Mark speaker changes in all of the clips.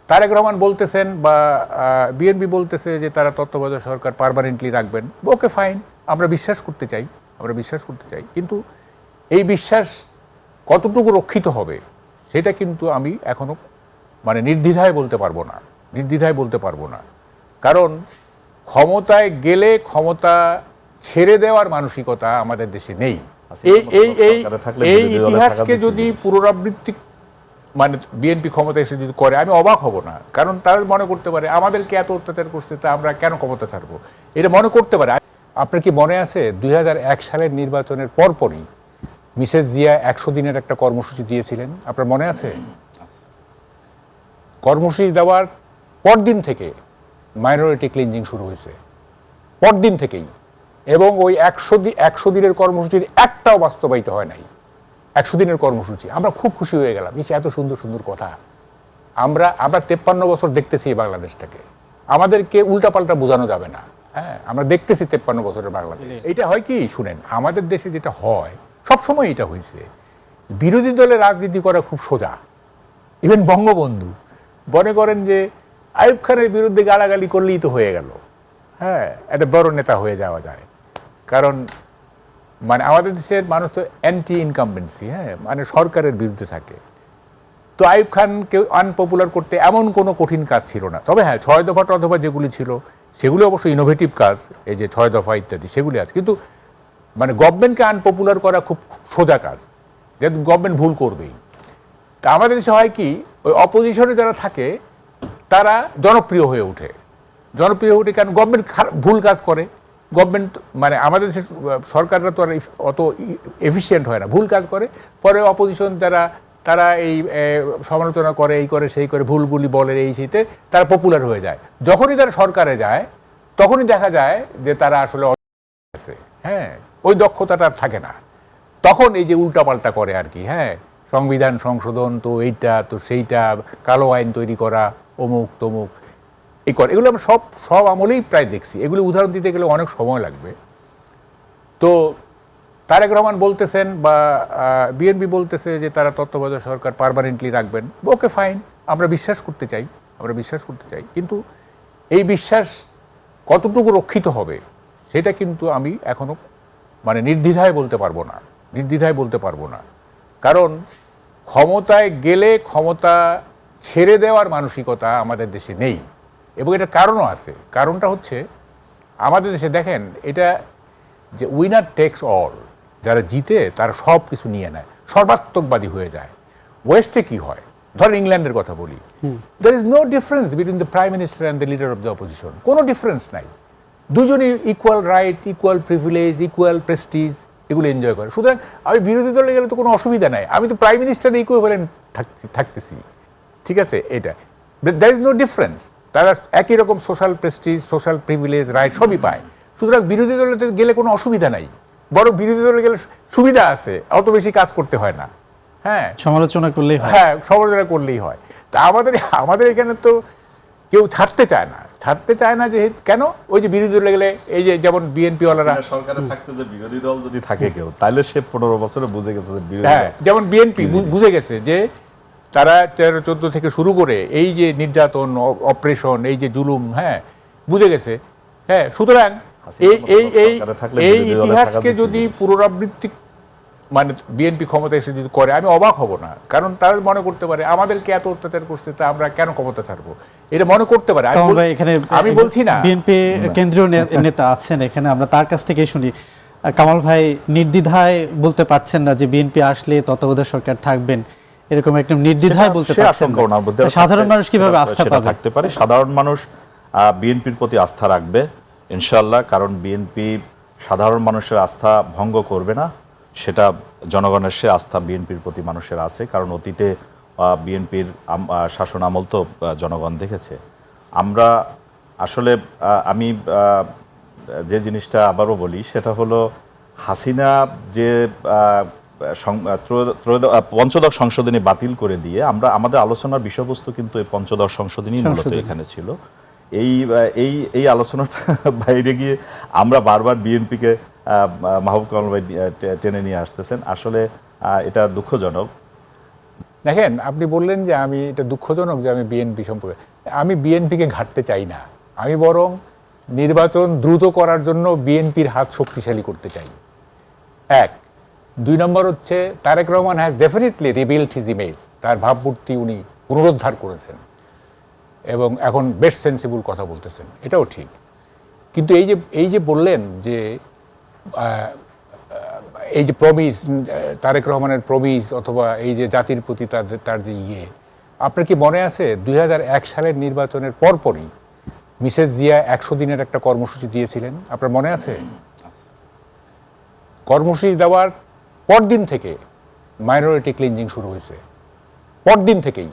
Speaker 1: তারেক রহমান বলতেছেন বা বিএনপি বলতেছে যে তারা তত্ত্বাবধায়ক সরকার পার্মানেন্টলি রাখবেন, ওকে ফাইন, আমরা বিশ্বাস করতে চাই, কিন্তু এই বিশ্বাস কতটুকু রক্ষিত হবে সেটা কিন্তু আমি এখনো মানে নির্দ্বিধায় বলতে পারবো না, কারণ ক্ষমতায় গেলে ক্ষমতা ছেড়ে দেওয়ার মানসিকতা আমাদের দেশে নেই। এই ইতিহাসকে যদি পুনরাবৃত্তি মানে বিএনপি ক্ষমতা এসে যদি করে, আমি অবাক হব না, কারণ তারা মনে করতে পারে আমাদেরকে এত অত্যাচার করছে, তা আমরা কেন ক্ষমতা ছাড়বো, এটা মনে করতে পারে। আপনার কি মনে আছে 2001 সালের নির্বাচনের পরপরই মিসেস জিয়া 100 দিনের একটা কর্মসূচি দিয়েছিলেন, আপনার মনে আছে? কর্মসূচি দেওয়ার পরদিন থেকে মাইনরিটি ক্লিনজিং শুরু হয়েছে, পরদিন থেকেই, এবং ওই 100 দিনের কর্মসূচির একটাও বাস্তবায়িত হয় নাই। 100 দিনের কর্মসূচি, আমরা খুব খুশি হয়ে গেলাম, এত সুন্দর সুন্দর কথা। আমরা 53 বছর দেখতেছি এই বাংলাদেশটাকে, আমাদেরকে উল্টাপাল্টা বোঝানো যাবে না। হ্যাঁ, আমরা দেখতেছি 53 বছরের বাংলাদেশ। এটা হয় কি, শুনেন, আমাদের দেশে যেটা হয়, সবসময় এটা হয়েছে, বিরোধী দলের রাজনীতি করা খুব সোজা। ইভেন বঙ্গবন্ধু মনে করেন যে আইয়ুব খানের বিরুদ্ধে গালাগালি করলেই তো হয়ে গেল, হ্যাঁ, একটা বড় নেতা হয়ে যাওয়া যায়, কারণ মানে আমাদের দেশের মানুষ তো অ্যান্টি ইনকামবেন্সি, হ্যাঁ, মানে সরকারের বিরুদ্ধে থাকে। তো আইয়ুব খানকে আনপপুলার করতে এমন কোনো কঠিন কাজ ছিল না। তবে হ্যাঁ, 6 দফা অথবা যেগুলি ছিল সেগুলি অবশ্যই ইনোভেটিভ কাজ, এই যে 6 দফা ইত্যাদি সেগুলি আছে, কিন্তু মানে গভর্নমেন্টকে আনপপুলার করা খুব সোজা কাজ, যেহেতু গভর্নমেন্ট ভুল করবেই। তা আমাদের দেশে হয় কি, ওই অপোজিশনে যারা থাকে তারা জনপ্রিয় হয়ে ওঠে, কারণ গভর্নমেন্ট ভুল কাজ করে। গভর্নমেন্ট মানে আমাদের দেশের সরকাররা তো আর অত এফিসিয়েন্ট হয় না, ভুল কাজ করে, পরে অপোজিশন তারা এই সমালোচনা করে, এই করে সেই করে, ভুলগুলি বলে, এই সেইতে তারা পপুলার হয়ে যায়। যখনই তারা সরকারে যায় তখনই দেখা যায় যে তারা আসলে আছে, হ্যাঁ, ওই দক্ষতাটা থাকে না, তখন এই যে উল্টাপাল্টা করে আর কি, হ্যাঁ, সংবিধান সংশোধন, তো এইটা তো সেইটা, কালো আইন তৈরি করা, অমুক তমুক এই করে, এগুলো আমরা সব আমলেই প্রায় দেখছি। এগুলো উদাহরণ দিতে গেলে অনেক সময় লাগবে। তো তারেক রহমান বলতেছেন বা বিএনপি বলতেছে যে তারা তত্ত্বাবধায়ক সরকার পার্মানেন্টলি রাখবেন, ওকে ফাইন, আমরা বিশ্বাস করতে চাই, কিন্তু এই বিশ্বাস কতটুকু রক্ষিত হবে সেটা কিন্তু আমি এখনো মানে নির্দ্বিধায় বলতে পারবো না, কারণ ক্ষমতায় গেলে ক্ষমতা ছেড়ে দেওয়ার মানসিকতা আমাদের দেশে নেই, এবং এটার কারণও আছে। কারণটা হচ্ছে আমাদের দেশে দেখেন, এটা যে উইনার টেক্স অল, যারা জিতে তারা সব কিছু নিয়ে নেয়, সর্বাত্মকবাদী হয়ে যায়। ওয়েস্টে কি হয়, ধরেন ইংল্যান্ডের কথা বলি, there is no difference between the prime minister and the leader of the opposition, কোনো ডিফারেন্স নাই, দুজনই equal right, equal privilege, equal prestige, এগুলো এনজয় করে। সুতরাং আমি বিরোধী দলে গেলে তো কোনো অসুবিধা নাই, আমি তো প্রাইম মিনিস্টারের ইকুইভ্যালেন্ট থাকতেছি, ঠিক আছে, এটা দ্যার ইজ নো ডিফারেন্স, তারা একই রকম social Prestige, social privilege, right সবই পায়। সুতরাং বিরোধী দলে গেলে কোনো অসুবিধা নাই, বরং বিরোধী দলে গেলে সুবিধা আছে, অত বেশি কাজ করতে হয় না, হ্যাঁ, সমালোচনা করলেই হয়। তা আমাদের এখানে তো কেউ ছাড়তে চায় না যে কেন, ওই যে বিরোধী দলে গেলে, এই যে যেমন বিএনপি ওয়ালারা
Speaker 2: সরকারে থাকতে, যে বিরোধী দল যদি থাকে কেউ, তাহলে সে 15 বছরে বুঝে গেছে যে বিরোধী,
Speaker 1: হ্যাঁ, যেমন বিএনপি বুঝে গেছে যে তারা 13-14 থেকে শুরু করে এই যে নির্যাতন, অপারেশন, এই যে জুলুম, হ্যাঁ, বুঝে গেছে, হ্যাঁ। সুতরাং এই ইতিহাসকে যদি পুনরাবৃত্তি মানে বিএনপি ক্ষমতা এসে যদি করে, আমি অবাক হব না, কারণ তারা মনে করতে পারে আমাদেরকে এত অত্যাচার করছে, তা আমরা কেন ক্ষমতা ছাড়বো, এটা মনে করতে পারে। আমি বলছি না,
Speaker 3: বিএনপি কেন্দ্রীয় নেতা আছেন এখানে, আমরা তার কাছ থেকে শুনি। কামাল ভাই নির্দ্বিধায় বলতে পারছেন না যে বিএনপি আসলে তত্ত্বাবধায়ক সরকার থাকবেন, এরকম একটা নির্দ্বিধায় বলতে পারছেন না। সাধারণ মানুষ কিভাবে আস্থা
Speaker 2: থাকতে পারে? সাধারণ মানুষ বিএনপির প্রতি আস্থা রাখবে ইনশাআল্লাহ, কারণ বিএনপি সাধারণ মানুষের আস্থা ভঙ্গ করবে না, সেটা জনগণের সে আস্থা বিএনপির প্রতি মানুষের আছে, কারণ অতীতে বিএনপির শাসন আমল তো জনগণ দেখেছে। আমরা আসলে আমি যে জিনিসটা আবারও বলি, সেটা হলো হাসিনা যে পঞ্চদশ সংশোধনী বাতিল করে দিয়ে আমরা আমাদের আলোচনার বিষয়বস্তু কিন্তু এই পঞ্চদশ সংশোধনী মূলত এখানে ছিল। এই আলোচনাটা বাইরে গিয়ে আমরা বারবার বিএনপিকে মাহবুব কামাল ভাই টেনে নিয়ে আসতেছেন, আসলে এটা দুঃখজনক।
Speaker 1: দেখেন, আপনি বললেন যে আমি এটা দুঃখজনক যে আমি বিএনপি সম্পর্কে, আমি বিএনপিকে ঘাটতে চাই না, আমি বরং নির্বাচন দ্রুত করার জন্য বিএনপির হাত শক্তিশালী করতে চাই। এক, 2 নম্বর হচ্ছে Tarek Rahman has definitely rebuild his image, তার ভাবমূর্তি উনি পুনরুদ্ধার করেছেন এবং এখন বেশ সেন্সিবল কথা বলতেছেন, এটাও ঠিক। কিন্তু এই যে বললেন যে এই যে প্রমিস, তারেক রহমানের প্রমিস অথবা এই যে জাতির প্রতি তার যে আপনার কি মনে আছে 2001 সালের নির্বাচনের পরপরই মিসেস জিয়া 100 দিনের একটা কর্মসূচি দিয়েছিলেন, আপনার মনে আছে? কর্মসূচি দেওয়ার পরদিন থেকে মাইনরিটি ক্লিনজিং শুরু হয়েছে, পরদিন থেকেই,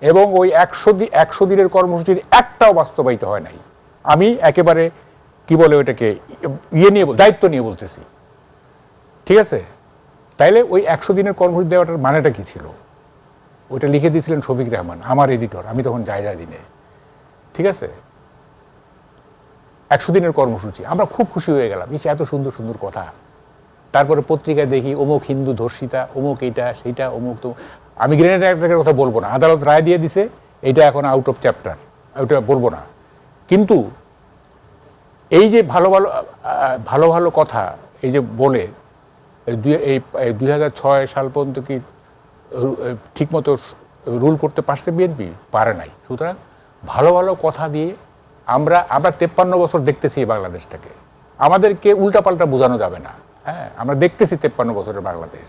Speaker 1: এবং ওই 100 দিনের কর্মসূচির একটাও বাস্তবায়িত হয় নাই। আমি একেবারে কি বলে ওইটাকে দায়িত্ব নিয়ে বলতেছি, ঠিক আছে? তাইলে ওই 100 দিনের কর্মসূচি দেওয়াটার মানেটা কি ছিল? ওইটা লিখে দিয়েছিলেন শফিক রহমান, আমার এডিটর, আমি তখন যায় দিনে, ঠিক আছে? 100 দিনের কর্মসূচি, আমরা খুব খুশি হয়ে গেলাম, এত সুন্দর সুন্দর কথা। তারপরে পত্রিকায় দেখি অমুক হিন্দু ধর্ষিতা, অমুক এইটা সেইটা, অমুক তো, আমি গ্রেনেড অ্যাটাকের কথা বলবো না, আদালত রায় দিয়ে দিছে, এটা এখন আউট অফ চ্যাপ্টার, ওইটা বলবো না। কিন্তু এই যে ভালো ভালো কথা এই যে বলে এই 2006 সাল পর্যন্ত কি ঠিকমতো রুল করতে পারছে বিএনপি? পারে নাই। সুতরাং ভালো ভালো কথা দিয়ে আমরা 53 বছর দেখতেছি এই বাংলাদেশটাকে, আমাদেরকে উল্টাপাল্টা বোঝানো যাবে না। হ্যাঁ, আমরা দেখতেছি 53 বছরের বাংলাদেশ।